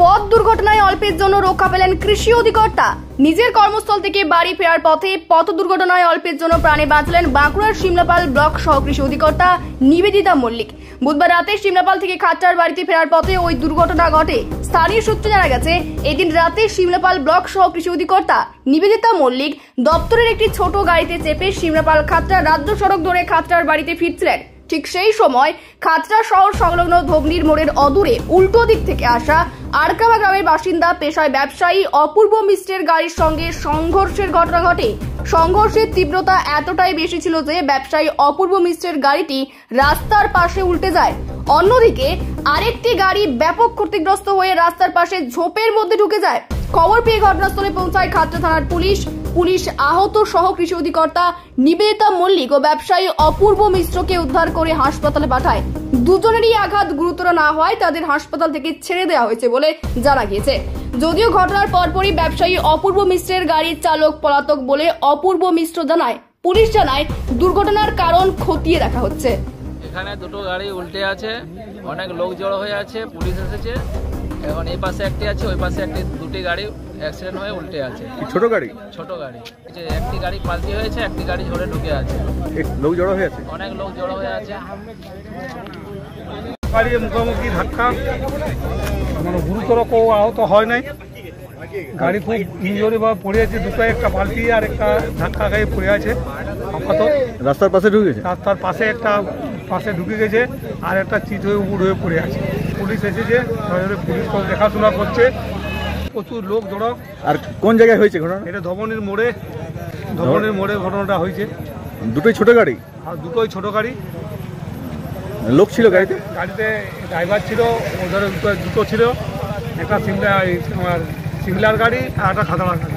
পথ দুর্ঘটনায় অল্পের জন্য রক্ষা পেলেন কৃষি অধিকর্তা। নিজের কর্মস্থল থেকে বাড়ি ফেরার পথে পথ দুর্ঘটনায় অল্পের জন্য প্রাণে বাঁচলেন বাঁকুড়ার শিমলাপাল ব্লক সহ কৃষি অধিকর্তা নিবেদিতা মল্লিক। বুধবার রাতে শিমলাপাল থেকে খাট্টার বাড়িতে ফেরার পথে ওই দুর্ঘটনা ঘটে। স্থানীয় সূত্রে জানা গেছে, এদিন রাতে শিমলাপাল ব্লক সহ কৃষি অধিকর্তা নিবেদিতা মল্লিক দপ্তরের একটি ছোট গাড়িতে চেপে শিমলাপাল খাট্টা রাজ্য সড়ক ধরে খাট্টার বাড়িতে ফিরছিলেন। ঠিক সেই সময় খাতড়া শহর সংলগ্ন ধবনির মোড়ের অদূরে উল্টো দিক থেকে আসা আরকাবা গ্রামের বাসিন্দা পেশায় ব্যবসায়ী অপূর্ব মিশ্রের গাড়ির সঙ্গে সংঘর্ষের ঘটনা ঘটে। সংঘর্ষের তীব্রতা এতটাই বেশি ছিল যে ব্যবসায়ী অপূর্ব মিশ্রের গাড়িটি রাস্তার পাশে উল্টে যায়। অন্যদিকে আরেকটি গাড়ি ব্যাপক ক্ষতিগ্রস্ত হয়ে রাস্তার পাশে ঝোপের মধ্যে ঢুকে যায়। খবর পেয়ে ঘটনাস্থলে পৌঁছায় খাতড়া থানার পুলিশ আহত সহ কৃষি অধিকর্তা নিবেদিতা মল্লিক ও ব্যবসায়ী অপূর্ব মিশ্রকে উদ্ধার করে হাসপাতালে পাঠায়। দুজনেরই আঘাত গুরুতর না হওয়ায় তাদের হাসপাতাল থেকে ছেড়ে দেওয়া হয়েছে বলে জানা গিয়েছে। যদিও ঘটনার পরপরই ব্যবসায়ী অপূর্ব মিশ্রের গাড়ির চালক পলাতক বলে অপূর্ব মিশ্র জানায়। পুলিশ জানায় দুর্ঘটনার কারণ খতিয়ে দেখা হচ্ছে। এখানে দুটো গাড়ি উল্টে আছে, অনেক লোক জড়ো হয়ে আছে, পুলিশ এসেছে। এখন এই পাশে একটি আছে, ওই পাশে দুটি গাড়ি অ্যাক্সিডেন্ট হয়ে উল্টে আছে। ছোট গাড়ি একটি গাড়ি পাল্টি হয়েছে, একটি গাড়ি ঝরে ঢুকে আছে। লোক জড়ো হয়ে আছে, অনেক লোক জড়ো হয়ে আছে। গাড়ির মুখোমুখি ধাক্কা, মানে গুরুতর কেউ আহত হয় নাই। গাড়ি খুব ইঞ্জুরি বা পড়ে আছে, দুটো একটা পাল্টি আর একটা ধাক্কা গায়ে পড়ে আছে। আপাতত রাস্তার পাশে ঢুকে গেছে, রাস্তার পাশে একটা পাশে ঢুকে গেছে আর একটা চিত হয়ে উপুড় হয়ে পড়ে আছে। পুলিশ এসেছে, পুলিশ তো দেখাশোনা করছে। প্রচুর লোক জড়ো। আর কোন জায়গায় হয়েছে ঘটনা? এটা ধবনির মোড়ে ঘটনাটা হয়েছে। দুটোই ছোট গাড়ি আর দুটোই ছোট গাড়ি। লোক ছিল গাড়িতে? গাড়িতে ড্রাইভার ছিল, ওদের দুটো ছিল, একটা সিমলার গাড়ি আর একটা খাতড়ার গাড়ি।